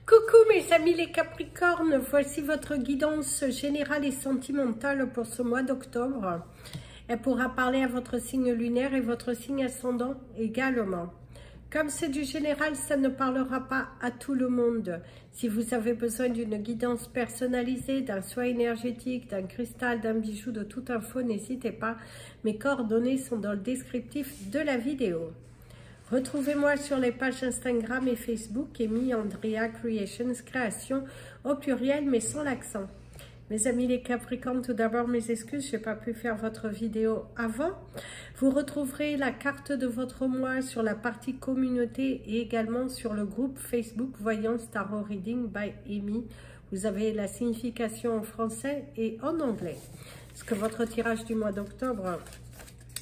Coucou mes amis les Capricornes, voici votre guidance générale et sentimentale pour ce mois d'octobre. Elle pourra parler à votre signe lunaire et votre signe ascendant également. Comme c'est du général, ça ne parlera pas à tout le monde. Si vous avez besoin d'une guidance personnalisée, d'un soin énergétique, d'un cristal, d'un bijou, de toute info, n'hésitez pas. Mes coordonnées sont dans le descriptif de la vidéo. Retrouvez-moi sur les pages Instagram et Facebook, Amy Andrea Creations, création au pluriel mais sans l'accent. Mes amis les Capricornes, tout d'abord mes excuses, je n'ai pas pu faire votre vidéo avant. Vous retrouverez la carte de votre mois sur la partie communauté et également sur le groupe Facebook Voyance Tarot Reading by Amy. Vous avez la signification en français et en anglais. Parce que votre tirage du mois d'octobre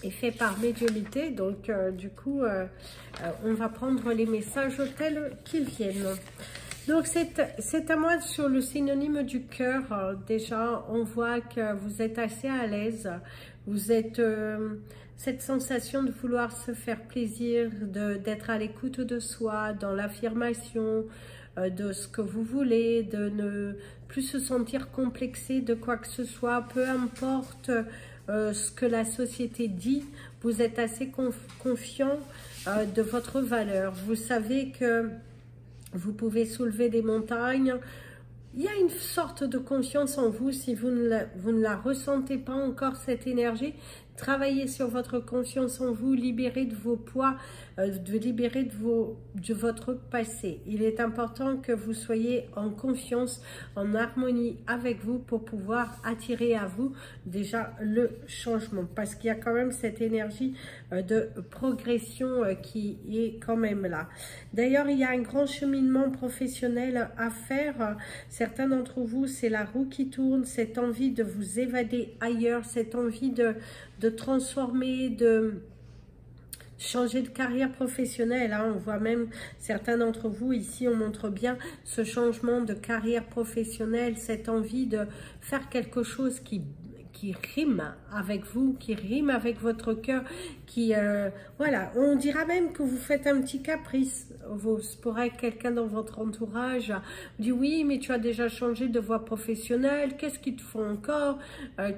est fait par médiumnité, donc du coup on va prendre les messages tels qu'ils viennent. Donc c'est à moi sur le synonyme du cœur. Déjà on voit que vous êtes assez à l'aise, vous êtes cette sensation de vouloir se faire plaisir, d'être à l'écoute de soi, dans l'affirmation de ce que vous voulez, de ne plus se sentir complexé de quoi que ce soit, peu importe ce que la société dit, vous êtes assez confiant de votre valeur. Vous savez que vous pouvez soulever des montagnes. Il y a une sorte de confiance en vous. Si vous ne la ressentez pas encore, cette énergie, travaillez sur votre confiance en vous, libérez de vos poids, libérez de votre passé. Il est important que vous soyez en confiance, en harmonie avec vous pour pouvoir attirer à vous déjà le changement. Parce qu'il y a quand même cette énergie de progression qui est quand même là. D'ailleurs, il y a un grand cheminement professionnel à faire. Certains d'entre vous, c'est la roue qui tourne, cette envie de vous évader ailleurs, cette envie de transformer, de changer de carrière professionnelle. Hein. On voit même certains d'entre vous ici, on montre bien ce changement de carrière professionnelle, cette envie de faire quelque chose qui rime avec vous, qui rime avec votre cœur, qui, voilà, on dira même que vous faites un petit caprice. Vous pourrez être quelqu'un dans votre entourage dit oui, mais tu as déjà changé de voie professionnelle, qu'est-ce qu'il te faut encore,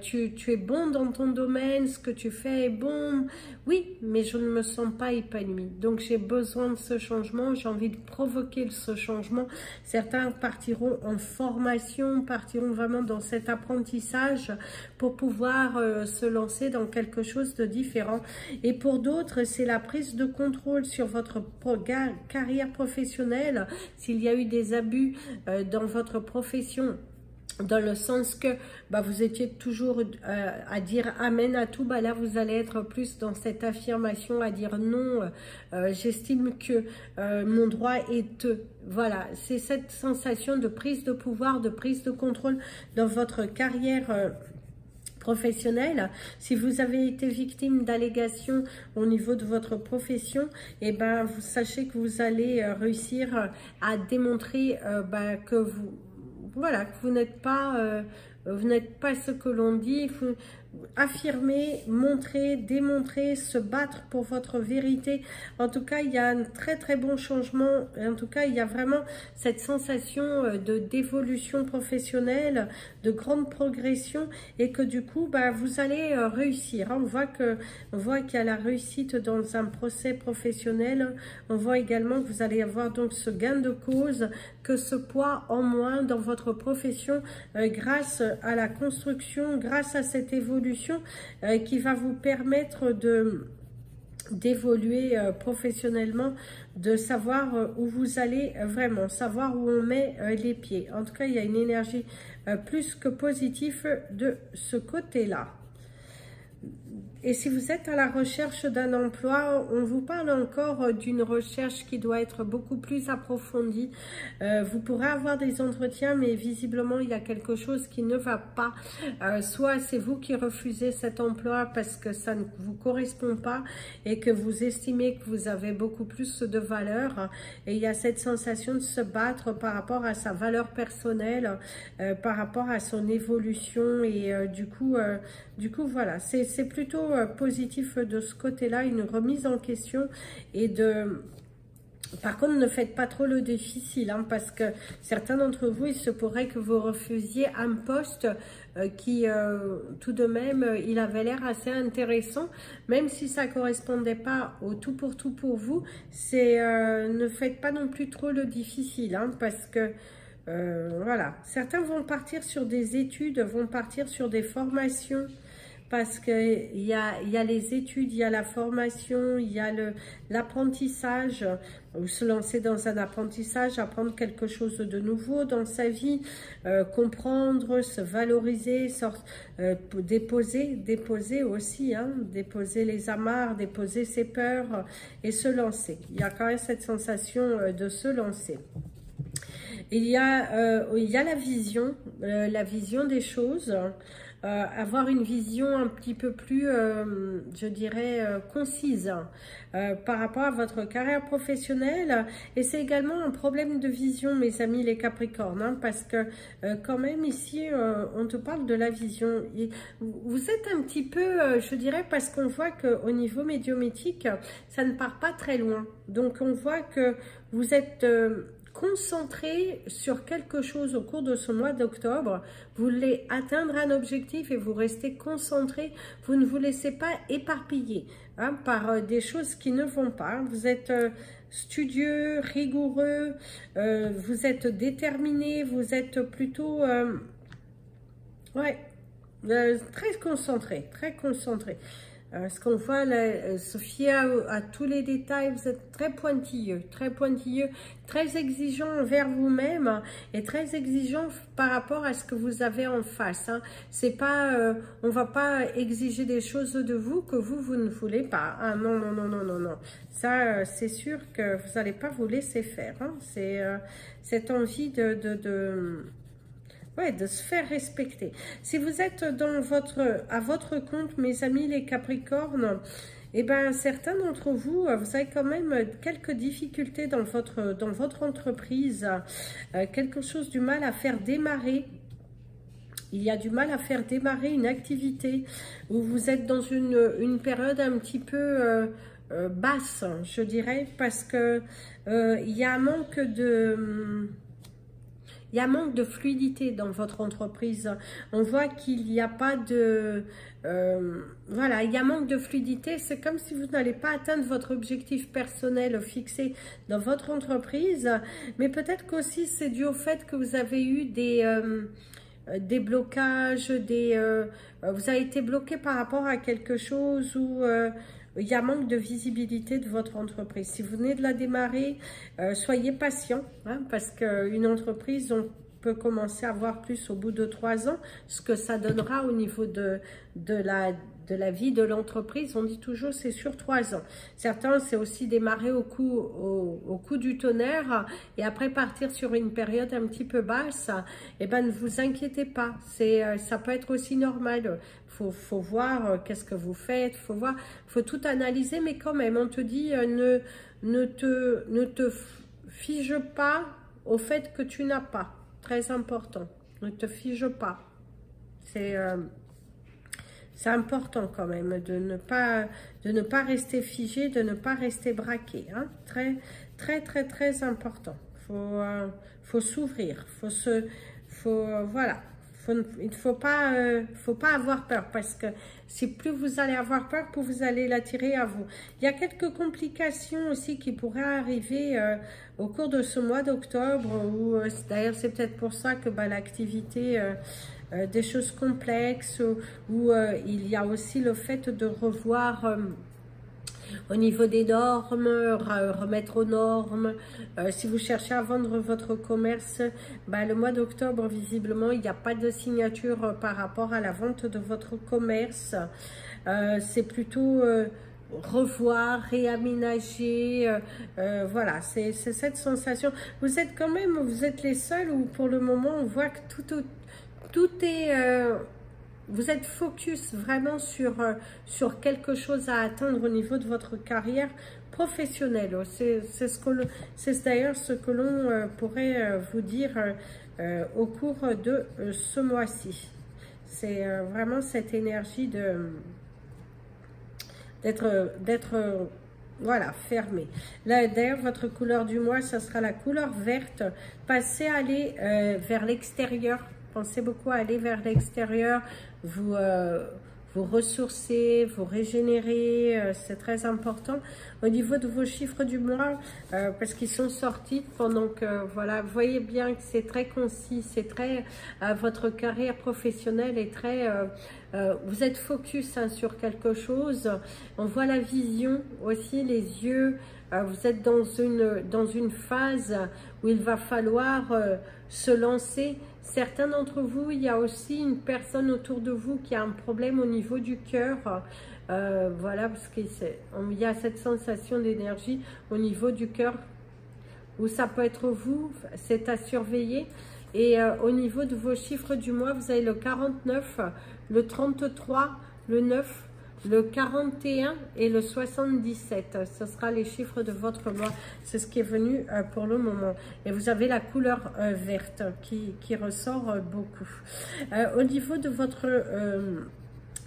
tu es bon dans ton domaine, ce que tu fais est bon, oui, mais je ne me sens pas épanouie, donc j'ai besoin de ce changement, j'ai envie de provoquer ce changement. Certains partiront en formation, partiront vraiment dans cet apprentissage pour pouvoir se lancer dans quelque chose de différent. Et pour d'autres, c'est la prise de contrôle sur votre carrière professionnelle. S'il y a eu des abus dans votre profession, dans le sens que vous étiez toujours à dire amen à tout, là vous allez être plus dans cette affirmation à dire non, j'estime que mon droit est voilà, c'est cette sensation de prise de pouvoir, de prise de contrôle dans votre carrière professionnel. Si vous avez été victime d'allégations au niveau de votre profession, vous sachez que vous allez réussir à démontrer que vous, voilà, que vous n'êtes pas ce que l'on dit. Vous affirmer, montrer, démontrer, se battre pour votre vérité. En tout cas, il y a un très très bon changement. En tout cas, il y a vraiment cette sensation d'évolution professionnelle, de grande progression, et que du coup, vous allez réussir. On voit qu'il y a la réussite dans un procès professionnel. On voit également que vous allez avoir donc ce gain de cause, que ce poids en moins dans votre profession grâce à la construction, grâce à cette évolution qui va vous permettre d'évoluer professionnellement, de savoir où vous allez vraiment, savoir où on met les pieds. En tout cas, il y a une énergie plus que positive de ce côté-là. Et si vous êtes à la recherche d'un emploi, on vous parle encore d'une recherche qui doit être beaucoup plus approfondie. Vous pourrez avoir des entretiens, mais visiblement, il y a quelque chose qui ne va pas. Soit c'est vous qui refusez cet emploi parce que ça ne vous correspond pas et que vous estimez que vous avez beaucoup plus de valeur. Et il y a cette sensation de se battre par rapport à sa valeur personnelle, par rapport à son évolution. Et du coup, voilà, c'est plutôt positif de ce côté-là, une remise en question et de Par contre, ne faites pas trop le difficile, hein, parce que certains d'entre vous, il se pourrait que vous refusiez un poste qui, tout de même, il avait l'air assez intéressant, même si ça ne correspondait pas au tout pour vous. Ne faites pas non plus trop le difficile, hein, parce que, voilà, certains vont partir sur des études, vont partir sur des formations, parce qu'il y a les études, il y a la formation, il y a l'apprentissage, ou se lancer dans un apprentissage, apprendre quelque chose de nouveau dans sa vie, comprendre, se valoriser, déposer aussi, hein, déposer les amarres, déposer ses peurs et se lancer. Il y a quand même cette sensation de se lancer. Il y a la vision des choses. Avoir une vision un petit peu plus, je dirais, concise par rapport à votre carrière professionnelle. Et c'est également un problème de vision, mes amis les Capricornes, hein, parce que quand même ici, on te parle de la vision. Et vous êtes un petit peu, je dirais, parce qu'on voit qu'au niveau médiumétique, ça ne part pas très loin. Donc on voit que vous êtes... concentré sur quelque chose au cours de ce mois d'octobre, vous voulez atteindre un objectif et vous restez concentré, vous ne vous laissez pas éparpiller, hein, par des choses qui ne vont pas. Vous êtes studieux, rigoureux, vous êtes déterminé, vous êtes plutôt très concentré, très concentré. Ce qu'on voit, se fier à tous les détails, vous êtes très pointilleux, très exigeant envers vous-même et très exigeant par rapport à ce que vous avez en face. Hein. C'est pas, on va pas exiger des choses de vous que vous ne voulez pas. Ah non, non, non, non, non, non. Ça, c'est sûr que vous n'allez pas vous laisser faire. Hein. C'est cette envie de se faire respecter. Si vous êtes à votre compte, mes amis les Capricornes, eh ben, certains d'entre vous, vous avez quand même quelques difficultés dans votre entreprise, quelque chose du mal à faire démarrer. Il y a du mal à faire démarrer une activité où vous êtes dans une période un petit peu basse, je dirais, parce que il y a un manque de... Il y a un manque de fluidité dans votre entreprise. On voit qu'il n'y a pas de... voilà, il y a un manque de fluidité. C'est comme si vous n'allez pas atteindre votre objectif personnel fixé dans votre entreprise. Mais peut-être qu'aussi c'est dû au fait que vous avez eu des blocages, vous avez été bloqué par rapport à quelque chose où... il y a manque de visibilité de votre entreprise. Si vous venez de la démarrer, soyez patient, hein, parce qu'une entreprise, on peut commencer à voir plus au bout de 3 ans, ce que ça donnera au niveau de la vie de l'entreprise. On dit toujours c'est sur 3 ans. Certains, c'est aussi démarrer au coup du tonnerre et après partir sur une période un petit peu basse. Eh ben, ne vous inquiétez pas, ça peut être aussi normal. Faut voir qu'est-ce que vous faites, faut tout analyser, mais quand même, on te dit ne te fige pas au fait que tu n'as pas. Très important, ne te fige pas. C'est important quand même de ne pas rester figé, de ne pas rester braqué. Hein. Très, très, très, très important. Faut s'ouvrir, voilà. Il ne faut pas avoir peur, parce que si plus vous allez avoir peur, plus vous allez l'attirer à vous. Il y a quelques complications aussi qui pourraient arriver au cours de ce mois d'octobre, d'ailleurs c'est peut-être pour ça que l'activité, des choses complexes, où il y a aussi le fait de revoir... au niveau des normes, remettre aux normes. Si vous cherchez à vendre votre commerce, le mois d'octobre, visiblement, il n'y a pas de signature par rapport à la vente de votre commerce. C'est plutôt revoir, réaménager. Voilà, c'est cette sensation. Vous êtes les seuls où pour le moment, on voit que tout est... vous êtes focus vraiment sur quelque chose à atteindre au niveau de votre carrière professionnelle. C'est d'ailleurs ce que l'on pourrait vous dire au cours de ce mois-ci. C'est vraiment cette énergie d'être Voilà, fermé. Là, d'ailleurs, votre couleur du mois, ça sera la couleur verte. Passez à aller vers l'extérieur. Pensez beaucoup à aller vers l'extérieur. Vous ressourcer, vous régénérer, c'est très important. Au niveau de vos chiffres du mois, parce qu'ils sont sortis pendant que, voilà, vous voyez bien que c'est très concis, c'est très, votre carrière professionnelle est très, vous êtes focus hein, sur quelque chose, on voit la vision aussi, les yeux, vous êtes dans une phase où il va falloir se lancer. Certains d'entre vous, il y a aussi une personne autour de vous qui a un problème au niveau du cœur. Voilà, parce qu'il y a cette sensation d'énergie au niveau du cœur, où ça peut être vous, c'est à surveiller. Et au niveau de vos chiffres du mois, vous avez le 49, le 33, le 9, le 41 et le 77. Ce sera les chiffres de votre mois. C'est ce qui est venu pour le moment. Et vous avez la couleur verte qui ressort beaucoup. Au niveau de votre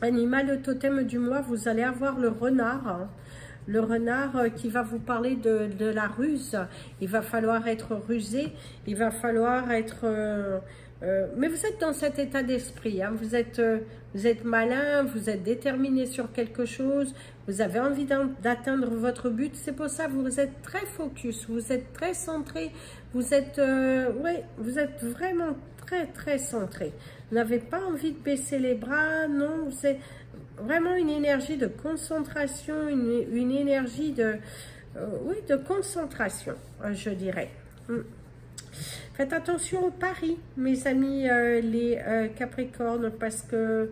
animal totem du mois, vous allez avoir le renard. Hein. Le renard qui va vous parler de la ruse. Il va falloir être rusé. Il va falloir être... mais vous êtes dans cet état d'esprit, hein. Vous êtes malin, vous êtes déterminé sur quelque chose, vous avez envie d'atteindre votre but. C'est pour ça que vous êtes très focus, vous êtes très centré, vous êtes, ouais, vous êtes vraiment très centré. Vous n'avez pas envie de baisser les bras, non, c'est vraiment une énergie de concentration, une énergie de, oui, de concentration, je dirais. Faites attention au pari, mes amis les Capricornes, parce que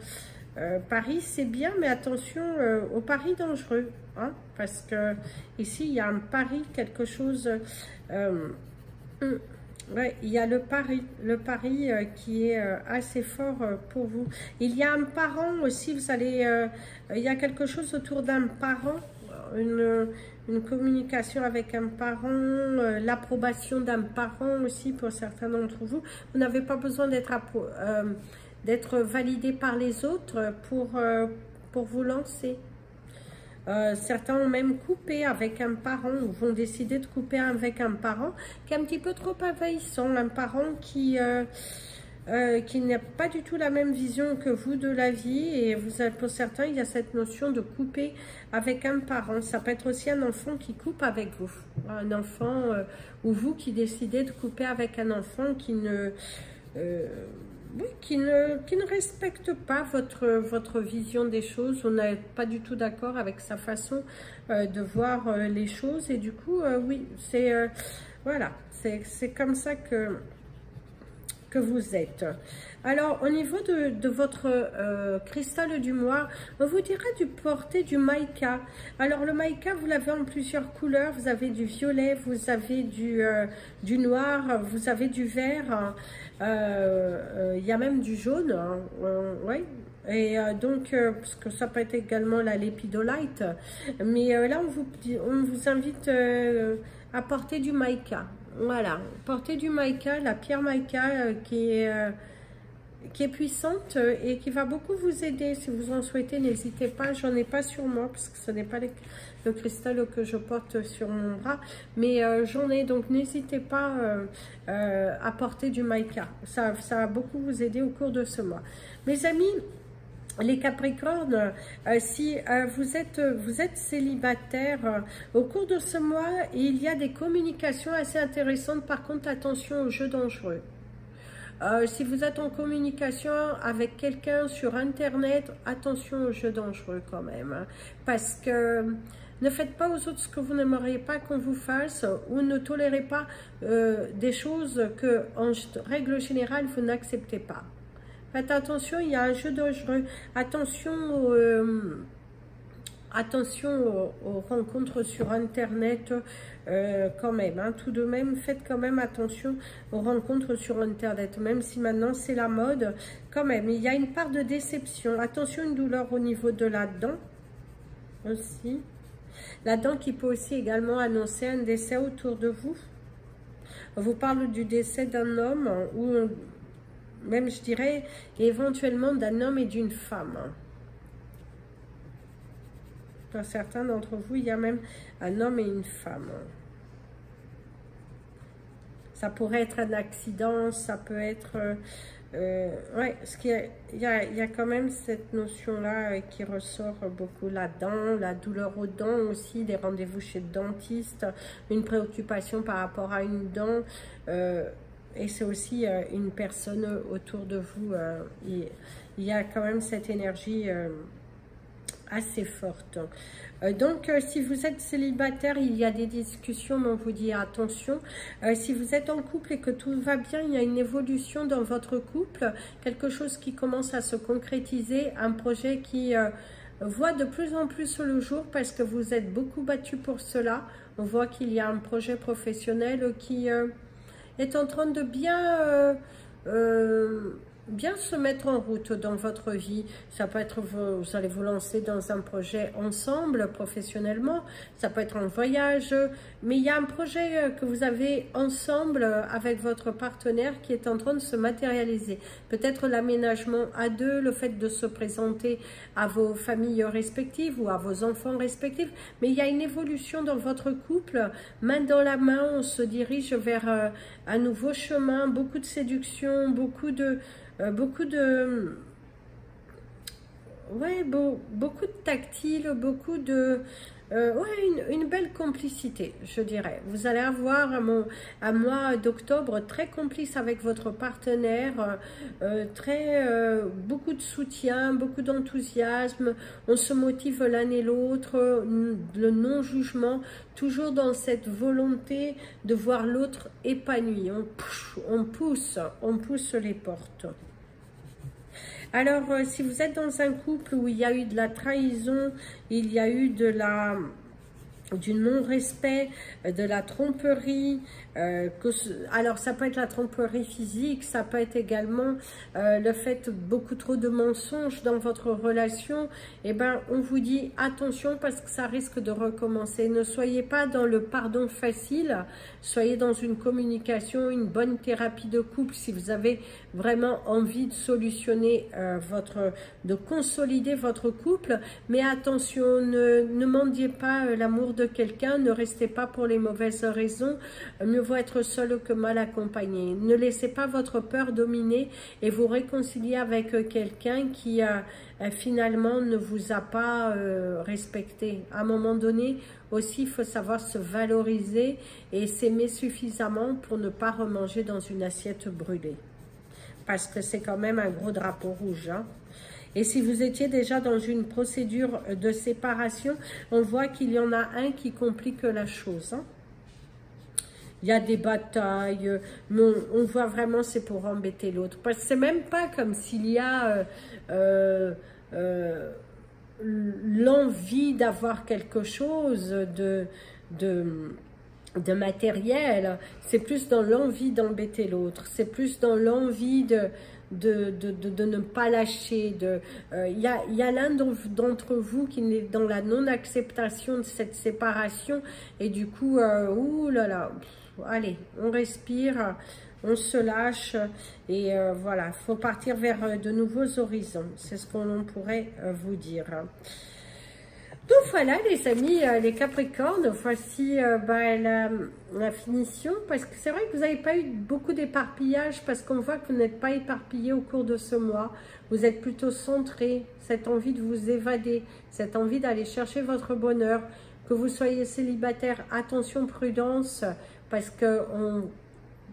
pari c'est bien, mais attention au pari dangereux, hein, parce que ici il y a un pari, quelque chose, ouais, il y a le pari qui est assez fort pour vous. Il y a un parent aussi, vous allez, il y a quelque chose autour d'un parent, une communication avec un parent, l'approbation d'un parent aussi pour certains d'entre vous. Vous n'avez pas besoin d'être validé par les autres pour vous lancer. Certains ont même coupé avec un parent ou vont décider de couper avec un parent qui est un petit peu trop envahissant, un parent qui n'a pas du tout la même vision que vous de la vie, et pour certains il y a cette notion de couper avec un parent. Ça peut être aussi un enfant qui coupe avec vous, un enfant ou vous qui décidez de couper avec un enfant qui ne oui, qui ne respecte pas votre vision des choses. On n'est pas du tout d'accord avec sa façon de voir les choses, et du coup oui, c'est voilà, c'est comme ça que vous êtes. Alors, au niveau de votre cristal du mois, on vous dira de porter du maïka. Alors, le maïka, vous l'avez en plusieurs couleurs. Vous avez du violet, vous avez du noir, vous avez du vert. Il y a même du jaune. Hein, ouais. Et donc, parce que ça peut être également la lépidolite. Mais là, on vous invite à porter du maïka. Voilà, portez du maïka, la pierre maïka qui est puissante et qui va beaucoup vous aider. Si vous en souhaitez, n'hésitez pas. J'en ai pas sur moi parce que ce n'est pas le cristal que je porte sur mon bras, mais j'en ai, donc n'hésitez pas à porter du maïka. Ça va beaucoup vous aider au cours de ce mois. Mes amis, les Capricornes, si vous êtes célibataire, au cours de ce mois, il y a des communications assez intéressantes. Par contre, attention aux jeux dangereux. Si vous êtes en communication avec quelqu'un sur Internet, attention aux jeux dangereux quand même. Hein, parce que ne faites pas aux autres ce que vous n'aimeriez pas qu'on vous fasse, ou ne tolérez pas des choses que, en règle générale, vous n'acceptez pas. Faites attention, il y a un jeu dangereux. Attention aux rencontres sur Internet quand même. Hein. Tout de même, faites quand même attention aux rencontres sur Internet. Même si maintenant c'est la mode, quand même, il y a une part de déception. Attention, une douleur au niveau de la dent aussi. La dent qui peut aussi également annoncer un décès autour de vous. On vous parle du décès d'un homme ou... même je dirais éventuellement d'un homme et d'une femme. Dans certains d'entre vous, il y a même un homme et une femme. Ça pourrait être un accident, ça peut être... ouais, parce qu'il y a quand même cette notion-là qui ressort beaucoup là-dedans, la douleur aux dents aussi, des rendez-vous chez le dentiste, une préoccupation par rapport à une dent, et c'est aussi une personne autour de vous. Il y a quand même cette énergie assez forte. Donc, si vous êtes célibataire, il y a des discussions, mais on vous dit attention. Si vous êtes en couple et que tout va bien, il y a une évolution dans votre couple, quelque chose qui commence à se concrétiser, un projet qui voit de plus en plus le jour parce que vous êtes beaucoup battu pour cela. On voit qu'il y a un projet professionnel qui est en train de bien se mettre en route dans votre vie. Ça peut être, vous allez vous lancer dans un projet ensemble, professionnellement, ça peut être un voyage, mais il y a un projet que vous avez ensemble avec votre partenaire qui est en train de se matérialiser. Peut-être l'aménagement à deux, le fait de se présenter à vos familles respectives ou à vos enfants respectifs, mais il y a une évolution dans votre couple, main dans la main, on se dirige vers un nouveau chemin, beaucoup de séduction, beaucoup de tactile, beaucoup de ouais, une belle complicité, je dirais. Vous allez avoir un mois d'octobre très complice avec votre partenaire, beaucoup de soutien, beaucoup d'enthousiasme, on se motive l'un et l'autre, le non-jugement, toujours dans cette volonté de voir l'autre épanoui. On pousse les portes. Alors, si vous êtes dans un couple où il y a eu de la trahison, il y a eu du non-respect, de la tromperie, alors ça peut être la tromperie physique, ça peut être également le fait beaucoup trop de mensonges dans votre relation, et ben on vous dit attention parce que ça risque de recommencer. Ne soyez pas dans le pardon facile, soyez dans une communication, une bonne thérapie de couple si vous avez vraiment envie de solutionner de consolider votre couple, mais attention, ne mendiez pas l'amour de quelqu'un, ne restez pas pour les mauvaises raisons, mieux vaut être seul que mal accompagné. Ne laissez pas votre peur dominer et vous réconcilier avec quelqu'un qui finalement ne vous a pas respecté. À un moment donné aussi, il faut savoir se valoriser et s'aimer suffisamment pour ne pas remanger dans une assiette brûlée. Parce que c'est quand même un gros drapeau rouge, hein. Et si vous étiez déjà dans une procédure de séparation, on voit qu'il y en a un qui complique la chose, hein. Il y a des batailles, mais on voit vraiment c'est pour embêter l'autre. Parce que c'est même pas comme s'il y a l'envie d'avoir quelque chose de matériel, c'est plus dans l'envie d'embêter l'autre, c'est plus dans l'envie de ne pas lâcher. Il y a l'un d'entre vous qui est dans la non-acceptation de cette séparation et du coup, ouh là là, allez, on respire, on se lâche et voilà, il faut partir vers de nouveaux horizons, c'est ce qu'on pourrait vous dire. Donc voilà les amis, les Capricornes, voici la finition, parce que c'est vrai que vous n'avez pas eu beaucoup d'éparpillage, parce qu'on voit que vous n'êtes pas éparpillé au cours de ce mois, vous êtes plutôt centré, cette envie de vous évader, cette envie d'aller chercher votre bonheur, que vous soyez célibataire, attention, prudence, parce que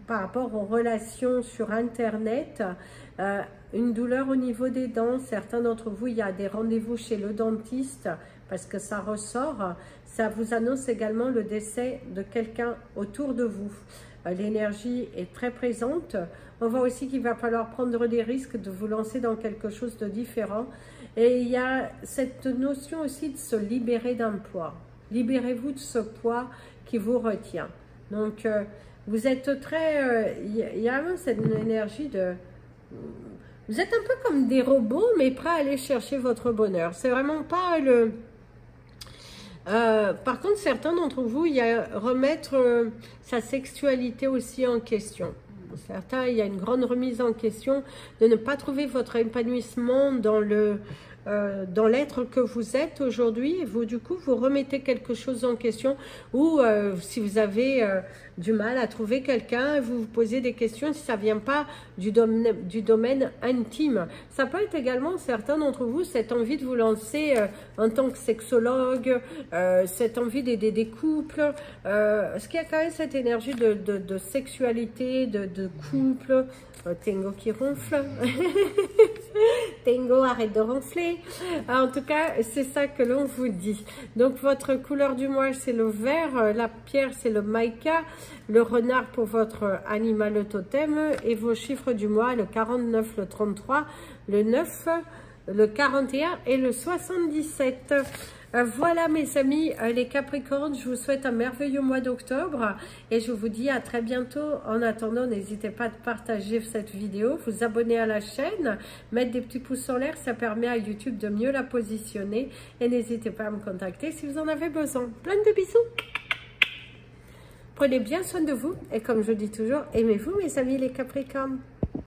par rapport aux relations sur Internet, une douleur au niveau des dents, certains d'entre vous, il y a des rendez-vous chez le dentiste, parce que ça ressort, ça vous annonce également le décès de quelqu'un autour de vous. L'énergie est très présente. On voit aussi qu'il va falloir prendre des risques de vous lancer dans quelque chose de différent. Et il y a cette notion aussi de se libérer d'un poids. Libérez-vous de ce poids qui vous retient. Donc, vous êtes très... il y a vraiment cette énergie de... Vous êtes un peu comme des robots, mais prêts à aller chercher votre bonheur. C'est vraiment pas le... par contre, certains d'entre vous, il y a remettre sa sexualité aussi en question. Certains, il y a une grande remise en question de ne pas trouver votre épanouissement dans dans l'être que vous êtes aujourd'hui. Et vous, du coup, vous remettez quelque chose en question, ou si vous avez du mal à trouver quelqu'un, vous vous posez des questions si ça vient pas du domaine intime. Ça peut être également, certains d'entre vous, cette envie de vous lancer en tant que sexologue, cette envie d'aider des couples, parce qu'il y a quand même cette énergie de sexualité, de couple. Tango qui ronfle. Tango, arrête de ronfler. En tout cas, c'est ça que l'on vous dit. Donc, votre couleur du mois, c'est le vert. La pierre, c'est le maïka. Le renard pour votre animal totem. Et vos chiffres du mois, le 49, le 33, le 9, le 41 et le 77. Voilà mes amis, les Capricornes, je vous souhaite un merveilleux mois d'octobre et je vous dis à très bientôt. En attendant, n'hésitez pas à partager cette vidéo, vous abonner à la chaîne, mettre des petits pouces en l'air, ça permet à YouTube de mieux la positionner et n'hésitez pas à me contacter si vous en avez besoin. Plein de bisous. Prenez bien soin de vous et comme je dis toujours, aimez-vous mes amis les Capricornes.